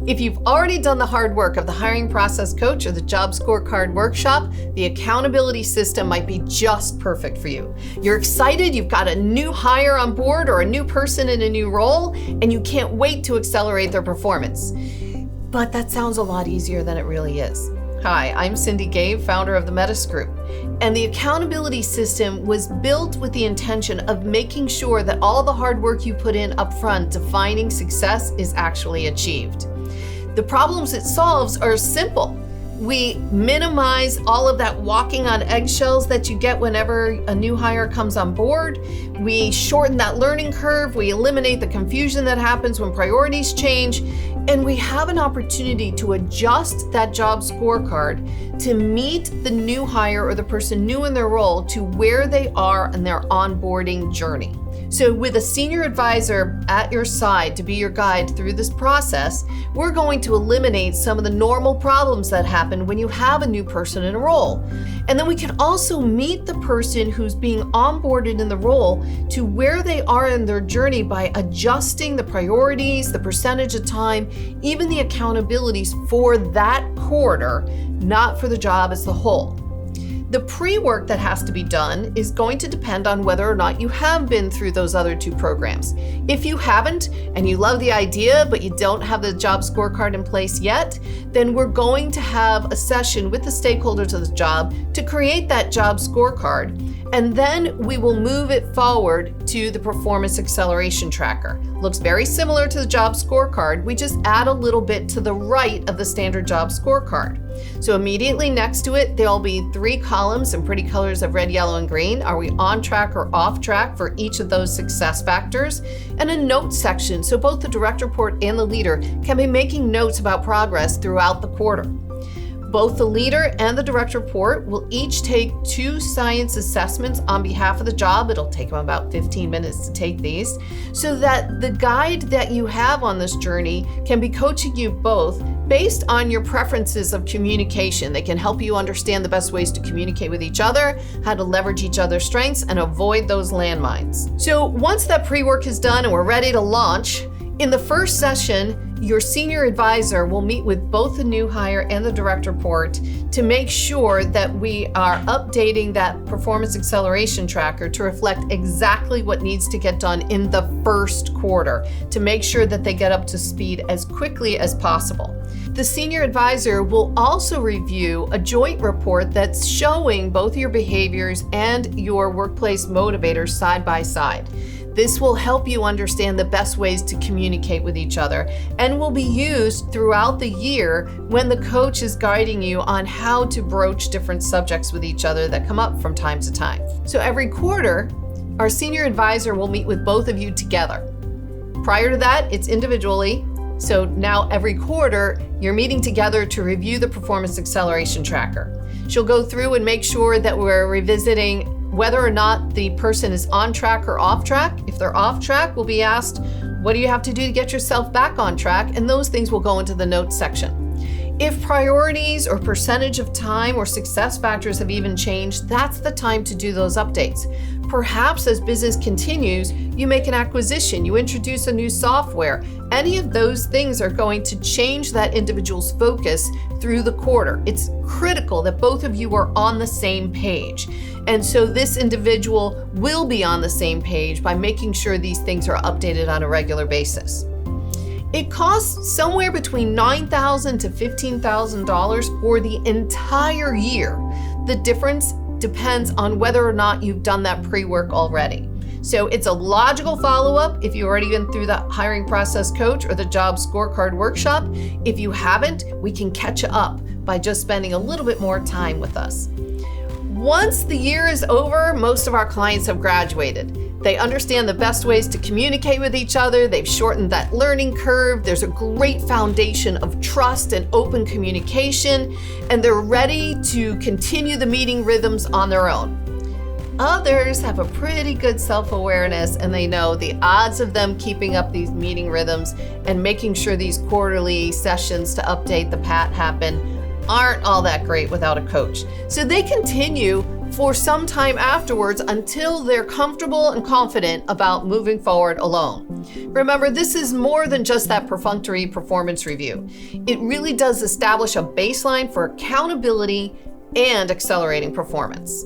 If you've already done the hard work of the hiring process coach or the job scorecard workshop, the accountability system might be just perfect for you. You're excited, you've got a new hire on board or a new person in a new role, and you can't wait to accelerate their performance. But that sounds a lot easier than it really is. Hi, I'm Cindy Gabe, founder of the Metiss Group, and the accountability system was built with the intention of making sure that all the hard work you put in upfront defining success is actually achieved. The problems it solves are simple. We minimize all of that walking on eggshells that you get whenever a new hire comes on board. We shorten that learning curve. We eliminate the confusion that happens when priorities change. And we have an opportunity to adjust that job scorecard to meet the new hire or the person new in their role to where they are in their onboarding journey. So with a senior advisor at your side to be your guide through this process, we're going to eliminate some of the normal problems that happen when you have a new person in a role. And then we can also meet the person who's being onboarded in the role to where they are in their journey by adjusting the priorities, the percentage of time, even the accountabilities for that quarter, not for the job as a whole. The pre-work that has to be done is going to depend on whether or not you have been through those other two programs. If you haven't, and you love the idea, but you don't have the job scorecard in place yet, then we're going to have a session with the stakeholders of the job to create that job scorecard. And then we will move it forward to the performance acceleration tracker. Looks very similar to the job scorecard. We just add a little bit to the right of the standard job scorecard. So immediately next to it, there'll be 3 columns in pretty colors of red, yellow, and green. Are we on track or off track for each of those success factors? And a notes section, so both the direct report and the leader can be making notes about progress throughout the quarter. Both the leader and the direct report will each take 2 science assessments on behalf of the job. It'll take them about 15 minutes to take these, so that the guide that you have on this journey can be coaching you both based on your preferences of communication. They can help you understand the best ways to communicate with each other, how to leverage each other's strengths, and avoid those landmines. So once that pre-work is done and we're ready to launch, in the first session, your senior advisor will meet with both the new hire and the direct report to make sure that we are updating that performance acceleration tracker to reflect exactly what needs to get done in the first quarter to make sure that they get up to speed as quickly as possible. The senior advisor will also review a joint report that's showing both your behaviors and your workplace motivators side by side. This will help you understand the best ways to communicate with each other and will be used throughout the year when the coach is guiding you on how to broach different subjects with each other that come up from time to time. So every quarter, our senior advisor will meet with both of you together. Prior to that, it's individually. So now every quarter, you're meeting together to review the performance acceleration tracker. She'll go through and make sure that we're revisiting whether or not the person is on track or off track. If they're off track, we'll be asked, what do you have to do to get yourself back on track? And those things will go into the notes section. If priorities or percentage of time or success factors have even changed, that's the time to do those updates. Perhaps as business continues, you make an acquisition, you introduce a new software. Any of those things are going to change that individual's focus through the quarter. It's critical that both of you are on the same page. And so this individual will be on the same page by making sure these things are updated on a regular basis. It costs somewhere between $9,000 to $15,000 for the entire year. The difference depends on whether or not you've done that pre-work already. So it's a logical follow-up if you've already been through the hiring process coach or the job scorecard workshop. If you haven't, we can catch you up by just spending a little bit more time with us. Once the year is over, most of our clients have graduated. They understand the best ways to communicate with each other. They've shortened that learning curve. There's a great foundation of trust and open communication, and they're ready to continue the meeting rhythms on their own. Others have a pretty good self-awareness, and they know the odds of them keeping up these meeting rhythms and making sure these quarterly sessions to update the PAT happen aren't all that great without a coach. So they continue for some time afterwards until they're comfortable and confident about moving forward alone. Remember, this is more than just that perfunctory performance review. It really does establish a baseline for accountability and accelerating performance.